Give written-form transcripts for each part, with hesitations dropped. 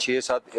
6-7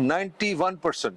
91%,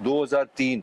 2003,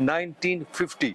1950,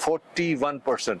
41%।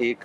$1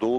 $2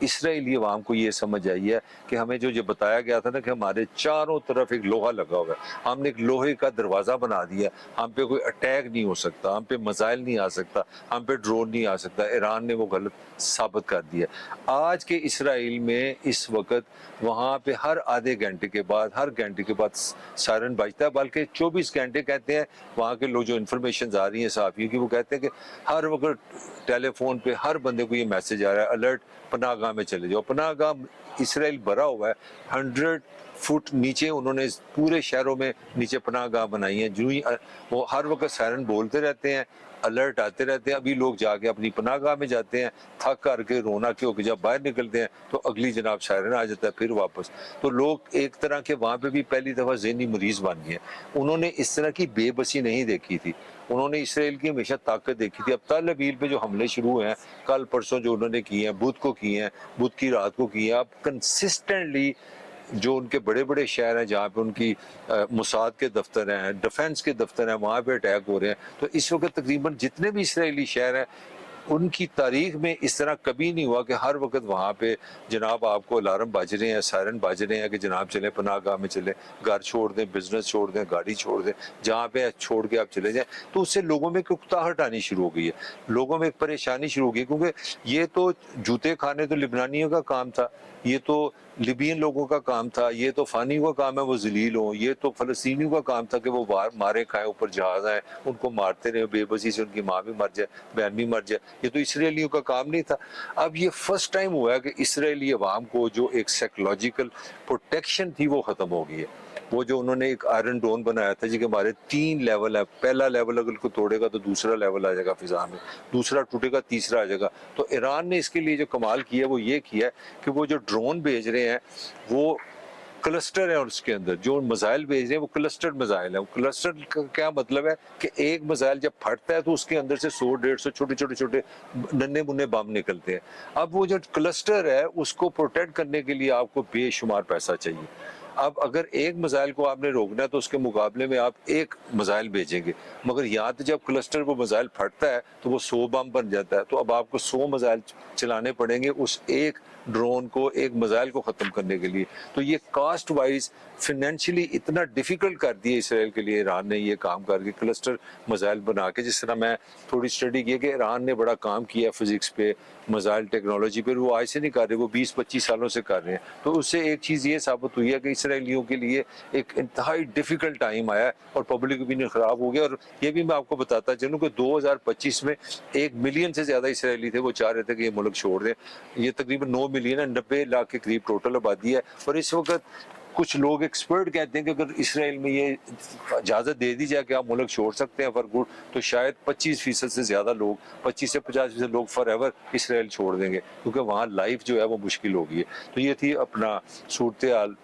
اسرائیلی عوام کو یہ سمجھ آئی ہے کہ ہمیں جو بتایا گیا تھا نا کہ ہمارے چاروں طرف ایک لوہا لگا ہوا ہے، ہم نے ایک لوہے کا دروازہ بنا دیا، ہم پہ کوئی اٹیک نہیں ہو سکتا، ہم پہ میزائل نہیں آ سکتا، ہم پہ ڈرون نہیں آ سکتا۔ ایران نے وہ غلط ثابت کر دیا۔ آج کے اسرائیل میں اس وقت وہاں پہ ہر آدھے گھنٹے کے بعد، ہر گھنٹے کے بعد سائرن بجتا ہے، بلکہ 24 گھنٹے کہتے ہیں وہاں کے لوگ، جو انفارمیشن آ رہی ہیں صحافیوں کی، وہ کہتے ہیں کہ ہر وقت ٹیلی فون پہ ہر بندے کو یہ میسج آ رہا ہے، الرٹ، پناہ گاہ میں چلے جاؤ۔ پناہ گاہ اسرائیل بھرا ہوا ہے، 100 فٹ نیچے انہوں نے پورے شہروں میں نیچے پناہ گاہ بنائی ہیں، جو ہی وہ ہر وقت سائرن بولتے رہتے ہیں، الرٹ آتے رہتے ہیں۔ ابھی لوگ جا کے اپنی پناہ گاہ میں جاتے ہیں، تھک کر کے رونا کے ہو کے جب باہر نکلتے ہیں تو اگلی جناب سائرن آ جاتا ہے پھر واپس۔ تو لوگ ایک طرح کے وہاں پہ بھی پہلی دفعہ ذہنی مریض بن گئے ہیں۔ انہوں نے اس طرح کی بے بسی نہیں دیکھی تھی، انہوں نے اسرائیل کی ہمیشہ طاقت دیکھی تھی۔ اب تل ابیب پہ جو حملے شروع ہیں کل پرسوں جو انہوں نے کیے ہیں، بدھ کو کیے ہیں، بدھ کی رات کو کیے ہیں، اب کنسسٹنٹلی جو ان کے بڑے بڑے شہر ہیں جہاں پہ ان کی موساد کے دفتر ہیں، ڈیفنس کے دفتر ہیں، وہاں پہ اٹیک ہو رہے ہیں۔ تو اس وقت تقریباً جتنے بھی اسرائیلی شہر ہیں ان کی تاریخ میں اس طرح کبھی نہیں ہوا کہ ہر وقت وہاں پہ جناب آپ کو الارم بج رہے ہیں، سائرن بج رہے ہیں کہ جناب چلیں پناہ گاہ میں چلیں، گھر چھوڑ دیں، بزنس چھوڑ دیں، گاڑی چھوڑ دیں، جہاں پہ چھوڑ کے آپ چلے جائیں۔ تو اس سے لوگوں میں ایک اکتاہٹ آنی شروع ہو گئی ہے، لوگوں میں ایک پریشانی شروع ہو گئی، کیونکہ یہ تو جوتے کھانے تو لبنانیوں کا کام تھا، یہ تو لیبین لوگوں کا کام تھا، یہ تو فانی کا کام ہے وہ ذلیل ہوں، یہ تو فلسطینیوں کا کام تھا کہ وہ مارے کھائیں، اوپر جہاز آئے ان کو مارتے رہے، بے بسی سے ان کی ماں بھی مر جائے، بہن بھی مر جائے۔ یہ تو اسرائیلیوں کا کام نہیں تھا۔ اب یہ فرسٹ ٹائم ہوا ہے کہ اسرائیلی عوام کو جو ایک سائیکولوجیکل پروٹیکشن تھی وہ ختم ہو گئی ہے۔ وہ جو انہوں نے ایک آئرن ڈون بنایا تھا جی کہ ہمارے 3 لیول ہے، پہلا لیول اگر کو توڑے گا تو دوسرا لیول آ جائے گا فضا میں، دوسرا ٹوٹے گا تیسرا آ جائے گا۔ تو ایران نے اس کے لیے جو کمال کیا ہے وہ یہ کیا ہے کہ وہ جو ڈرون بھیج رہے ہیں وہ کلسٹر ہے، اور اس کے اندر جو میزائل بھیج رہے ہیں وہ کلسٹر میزائل ہے۔ کلسٹر کا کیا مطلب ہے کہ ایک میزائل جب پھٹتا ہے تو اس کے اندر سے 100-150 چھوٹے ننے منے بم نکلتے ہیں۔ اب وہ جو کلسٹر ہے اس کو پروٹیکٹ کرنے کے لیے آپ کو بے شمار پیسہ چاہیے۔ اب اگر ایک میزائل کو آپ نے روکنا ہے تو اس کے مقابلے میں آپ ایک میزائل بھیجیں گے، مگر یہاں تو جب کلسٹر وہ میزائل پھٹتا ہے تو وہ 100 بم بن جاتا ہے۔ تو اب آپ کو 100 میزائل چلانے پڑیں گے اس ایک ڈرون کو، ایک میزائل کو ختم کرنے کے لیے۔ تو یہ کاسٹ وائز فائنینشلی اتنا ڈیفیکلٹ کر دیا اسرائیل کے لیے ایران نے یہ کام کر کے کلسٹر میزائل بنا کے۔ جس طرح میں تھوڑی اسٹڈی کی کہ ایران نے بڑا کام کیا فزکس پہ، میزائل ٹیکنالوجی پہ، وہ آج سے نہیں کر رہے، وہ 20-25 سالوں سے کر رہے ہیں۔ تو اس سے ایک چیز یہ ثابت ہوئی ہے کہ اسرائیلیوں کے لیے ایک انتہائی ڈیفیکلٹ ٹائم آیا ہے اور پبلک اوپینین خراب ہو گیا۔ اور یہ بھی میں آپ کو بتاتا چلوں کہ 2025 میں 1 ملین سے زیادہ اسرائیلی تھے وہ چاہ رہے تھے کہ یہ ملک چھوڑ دیں۔ یہ تقریباً 9 ملین ہے، 90 لاکھ کے قریب ٹوٹل آبادی ہے۔ اور اس وقت کچھ لوگ ایکسپرٹ کہتے ہیں کہ اگر اسرائیل میں یہ اجازت دے دی جائے کہ آپ ملک چھوڑ سکتے ہیں فار گڈ، تو شاید 25% سے زیادہ لوگ، 25 سے 50% لوگ فار ایور اسرائیل چھوڑ دیں گے، کیونکہ وہاں لائف جو ہے وہ مشکل ہوگی ہے۔ تو یہ تھی اپنا صورتحال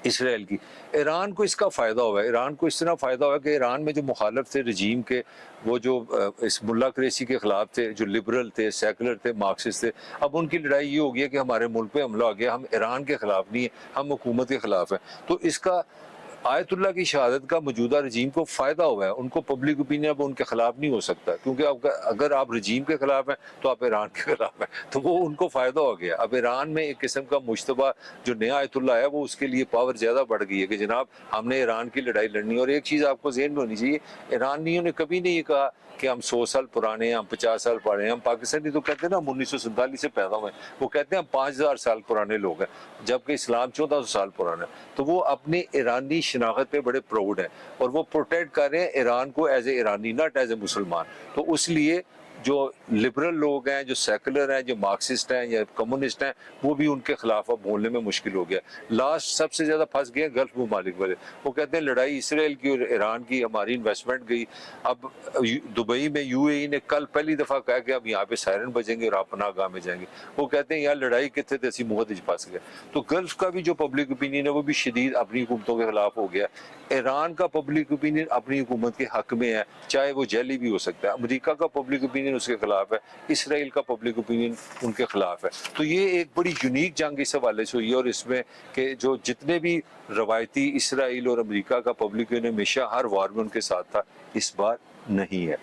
اسرائیل کی۔ ایران کو اس کا فائدہ ہوا ہے، ایران کو اس طرح فائدہ ہوا ہے کہ ایران میں جو مخالف تھے رجیم کے، وہ جو اس ملا کریسی کے خلاف تھے، جو لبرل تھے، سیکولر تھے، مارکسسٹ تھے، اب ان کی لڑائی یہ ہو گئی ہے کہ ہمارے ملک پہ حملہ ہو گیا، ہم ایران کے خلاف نہیں ہیں، ہم حکومت کے خلاف ہیں۔ تو اس کا آیت اللہ کی شہادت کا موجودہ رجیم کو فائدہ ہوا ہے، ان کو پبلک اوپینین اب ان کے خلاف نہیں ہو سکتا، کیونکہ اگر آپ رجیم کے خلاف ہیں تو آپ ایران کے خلاف ہیں، تو وہ ان کو فائدہ ہو گیا۔ اب ایران میں ایک قسم کا مشتبہ جو نیا آیت اللہ ہے وہ اس کے لیے پاور زیادہ بڑھ گئی ہے کہ جناب ہم نے ایران کی لڑائی لڑنی ہے۔ اور ایک چیز آپ کو ذہن میں ہونی چاہیے، ایرانیوں نے کبھی نہیں یہ کہا کہ ہم 100 سال پرانے ہیں، ہم 50 سال پرانے ہیں۔ ہم پاکستانی تو کہتے ہیں نا ہم 1947 سے پیدا ہوئے ہیں، وہ کہتے ہیں ہم 5000 سال پرانے لوگ ہیں، جبکہ اسلام 1400 سال پرانا ہے۔ تو وہ اپنے ایرانی شناخت پہ بڑے پراؤڈ ہیں اور وہ پروٹیکٹ کر رہے ہیں ایران کو ایز اے ایرانی، ناٹ ایز اے مسلمان۔ تو اس لیے جو لبرل لوگ ہیں، جو سیکولر ہیں، جو مارکسسٹ ہیں یا کمیونسٹ ہیں، وہ بھی ان کے خلاف اب بولنے میں مشکل ہو گیا۔ لاسٹ سب سے زیادہ پھنس گئے گلف ممالک والے، وہ کہتے ہیں لڑائی اسرائیل کی اور ایران کی، ہماری انویسٹمنٹ گئی۔ اب دبئی میں UAE نے کل پہلی دفعہ کہا کہ اب یہاں پہ سائرن بجیں گے اور آپ پناہ گاہ میں جائیں گے۔ وہ کہتے ہیں یار لڑائی کتنے تیسی محدج پھنس گئے۔ تو گلف کا بھی جو پبلک اوپینین ہے وہ بھی شدید اپنی حکومتوں کے خلاف ہو گیا۔ ایران کا پبلک اوپینین اپنی حکومت کے حق میں ہے، چاہے وہ جیلی بھی ہو سکتا ہے۔ امریکہ کا پبلک اوپینین اس کے خلاف ہے، اسرائیل کا پبلک اوپینین ان کے خلاف ہے۔ تو یہ ایک بڑی یونیک جنگ اس حوالے سے ہوئی ہے، اور اس میں کہ جو جتنے بھی روایتی اسرائیل اور امریکہ کا پبلک اوپینین ہمیشہ ہر وار میں ان کے ساتھ تھا، اس بار نہیں ہے۔